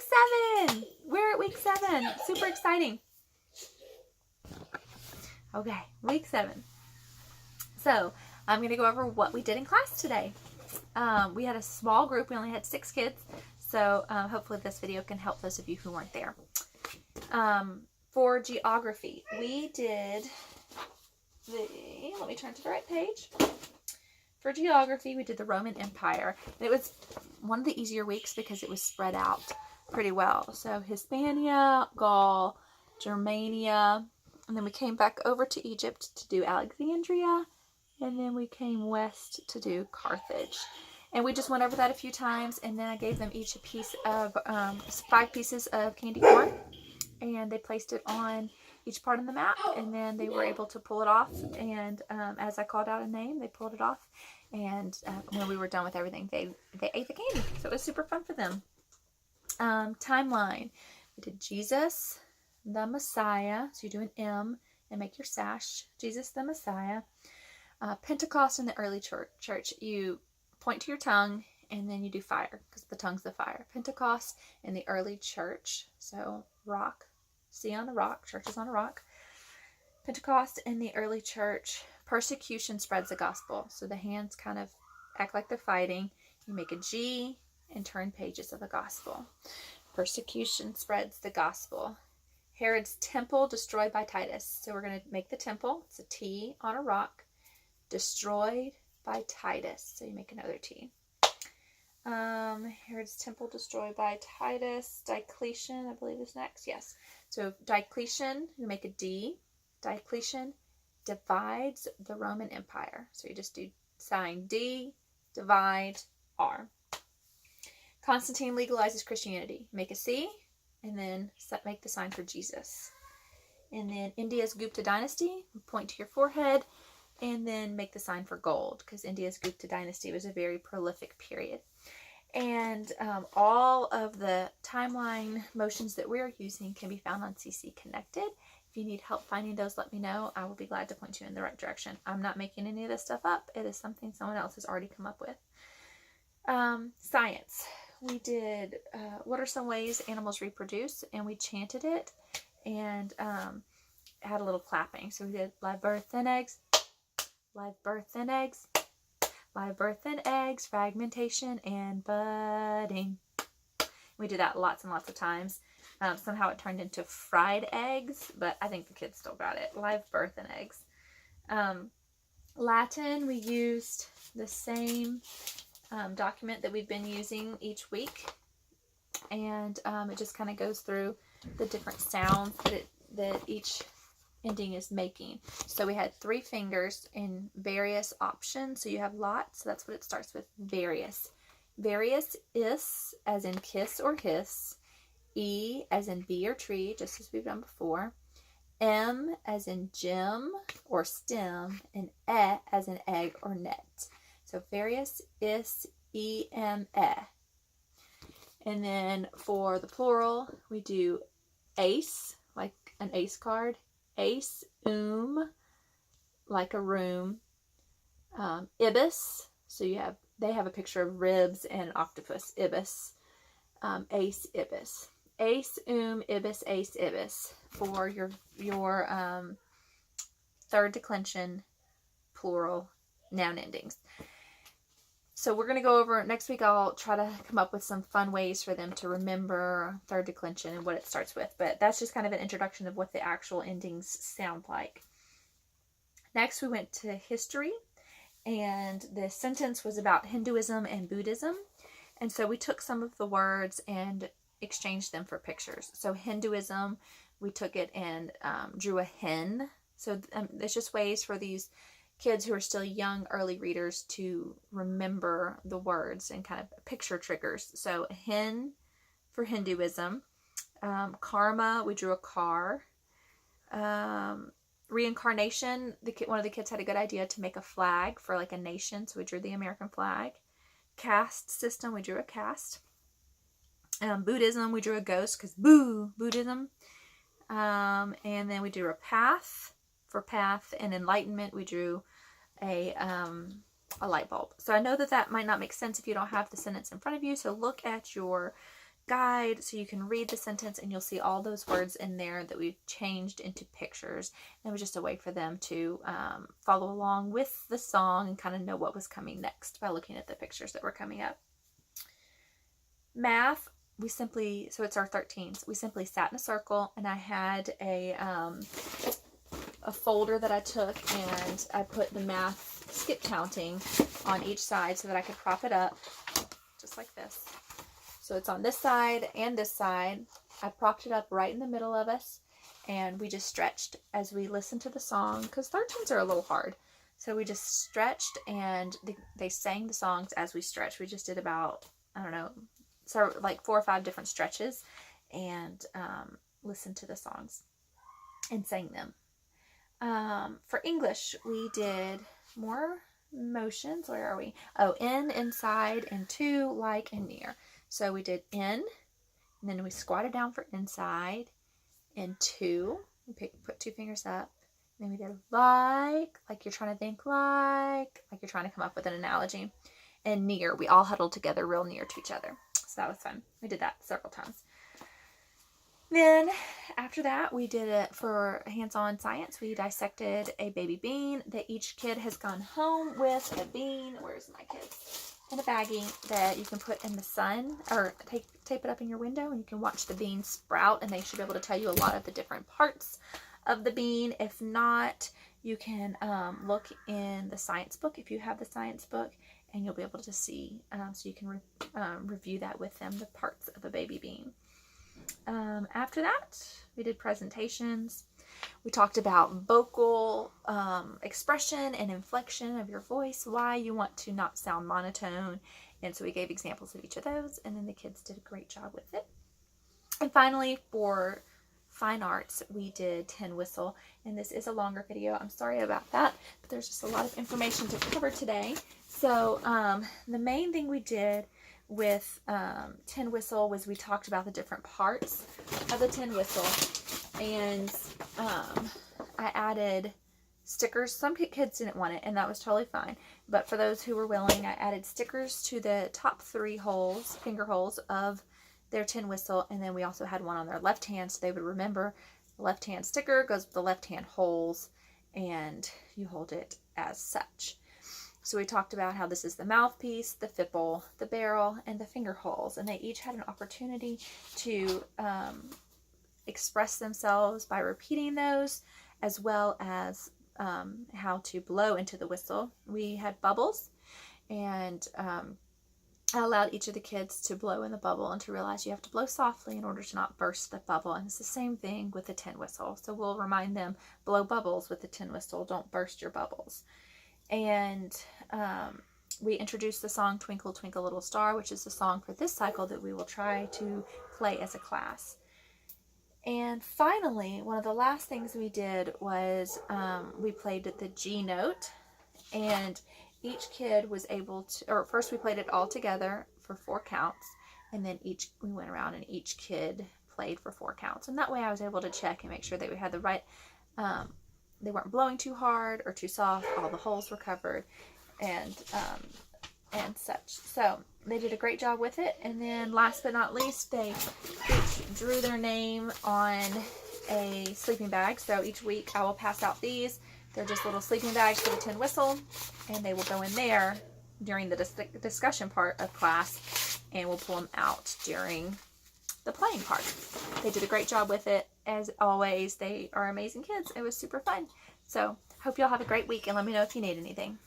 week 7. We're at week 7. Super exciting. Okay, week 7. So I'm going to go over what we did in class today. We had a small group. We only had 6 kids. So hopefully this video can help those of you who weren't there. For geography, we did let me turn to the right page. For geography, we did the Roman Empire. And it was one of the easier weeks because it was spread out pretty well. So Hispania, Gaul, Germania, and then we came back over to Egypt to do Alexandria, and then we came west to do Carthage. And we just went over that a few times, and then I gave them each a piece of 5 pieces of candy corn, and they placed it on each part of the map, and then they were able to pull it off, and as I called out a name, they pulled it off, and when we were done with everything, they ate the candy, so it was super fun for them. Timeline. We did Jesus, the Messiah, so you do an M and make your sash, Jesus the Messiah. Pentecost in the early church, you point to your tongue, and then you do fire, because the tongue's the fire. Pentecost in the early church, so rock, sea on a rock, church is on a rock. Pentecost in the early church, persecution spreads the gospel. So the hands kind of act like they're fighting. You make a G and turn pages of the gospel. Persecution spreads the gospel. Herod's temple destroyed by Titus. So we're going to make the temple. It's a T on a rock. Destroyed by Titus. So you make another T. Herod's temple destroyed by Titus. Diocletian, I believe, is next. Yes. So Diocletian, you make a D. Diocletian divides the Roman Empire. So you just do sign D, divide, R. Constantine legalizes Christianity. Make a C, and then make the sign for Jesus. And then India's Gupta dynasty. Point to your forehead, and then make the sign for gold, because India's Gupta dynasty was a very prolific period. And all of the timeline motions that we're using can be found on CC Connected. If you need help finding those, let me know. I will be glad to point you in the right direction. I'm not making any of this stuff up. It is something someone else has already come up with. Science. We did what are some ways animals reproduce, and we chanted it and had a little clapping. So we did live birth and eggs, live birth and eggs, live birth and eggs, fragmentation and budding. We did that lots and lots of times. Somehow it turned into fried eggs, but I think the kids still got it. Live birth and eggs. Latin, we used the same document that we've been using each week. And it just kind of goes through the different sounds that each ending is making. So we had 3 fingers in various options. So you have lots. So that's what it starts with. Various. Various is as in kiss or hiss. E as in bee or tree, just as we've done before. M as in gem or stem. And E as in egg or net. So various is E M E. And then for the plural, we do ace, like an ace card. Ace, like a room. Ibis, so they have a picture of ribs and an octopus. Ibis, ace, ibis. Ace, ibis, ace, ibis for your third declension plural noun endings. So we're going to go over, next week I'll try to come up with some fun ways for them to remember third declension and what it starts with. But that's just kind of an introduction of what the actual endings sound like. Next we went to history, and the sentence was about Hinduism and Buddhism. And so we took some of the words and exchanged them for pictures. So Hinduism, we took it and drew a hen. So there's just ways for these kids who are still young early readers to remember the words and kind of picture triggers. So a hen for Hinduism. Karma, we drew a car. Reincarnation, one of the kids had a good idea to make a flag for like a nation, so we drew the American flag. Caste system, we drew a caste. Buddhism, we drew a ghost because Buddhism. And then we drew a path for path, and enlightenment, we drew a light bulb. So I know that might not make sense if you don't have the sentence in front of you, so look at your guide so you can read the sentence, and you'll see all those words in there that we've changed into pictures. And it was just a way for them to follow along with the song and kind of know what was coming next by looking at the pictures that were coming up. Math, so it's our 13s. We simply sat in a circle, and I had a folder that I took, and I put the math skip counting on each side so that I could prop it up just like this. So it's on this side and this side. I propped it up right in the middle of us, and we just stretched as we listened to the song, because 13s are a little hard. So we just stretched, and they sang the songs as we stretched. We just did about, I don't know, so like 4 or 5 different stretches, and listened to the songs and sang them. For English, we did more motions. Where are we? Oh, in, inside, and to, like, and near. So we did in, and then we squatted down for inside, and to, we put 2 fingers up. And then we did like you're trying to think like you're trying to come up with an analogy. And near, we all huddled together real near to each other. So that was fun. We did that several times. Then after that, we did it for hands-on science. We dissected a baby bean that each kid has gone home with a bean. Where's my kids? In a baggie that you can put in the sun, or tape it up in your window, and you can watch the bean sprout, and they should be able to tell you a lot of the different parts of the bean. If not, you can look in the science book if you have the science book, and you'll be able to see, so you can review that with them, the parts of a baby bean. After that, we did presentations. We talked about vocal expression and inflection of your voice, why you want to not sound monotone. And so we gave examples of each of those, and then the kids did a great job with it. And finally, for fine arts, we did tin whistle. And this is a longer video. I'm sorry about that, but there's just a lot of information to cover today. So the main thing we did with tin whistle was we talked about the different parts of the tin whistle, and I added stickers. Some kids didn't want it, and that was totally fine, but for those who were willing, I added stickers to the top 3 holes, finger holes of their tin whistle, and then we also had one on their left hand, so they would remember the left hand sticker goes with the left hand holes, and you hold it as such. So we talked about how this is the mouthpiece, the fipple, the barrel, and the finger holes. And they each had an opportunity to express themselves by repeating those, as well as how to blow into the whistle. We had bubbles, and I allowed each of the kids to blow in the bubble and to realize you have to blow softly in order to not burst the bubble. And it's the same thing with the tin whistle. So we'll remind them, blow bubbles with the tin whistle, don't burst your bubbles. And we introduced the song Twinkle, Twinkle, Little Star, which is the song for this cycle that we will try to play as a class. And finally, one of the last things we did was we played the G note, and each kid was able to, or first we played it all together for 4 counts, and then we went around and each kid played for 4 counts. And that way I was able to check and make sure that we had the right, they weren't blowing too hard or too soft, all the holes were covered, and such. So they did a great job with it. And then last but not least, they each drew their name on a sleeping bag. So each week I will pass out these. They're just little sleeping bags for the tin whistle, and they will go in there during the discussion part of class, and we'll pull them out during the playing part. They did a great job with it. As always, they are amazing kids. It was super fun. So hope y'all have a great week, and let me know if you need anything.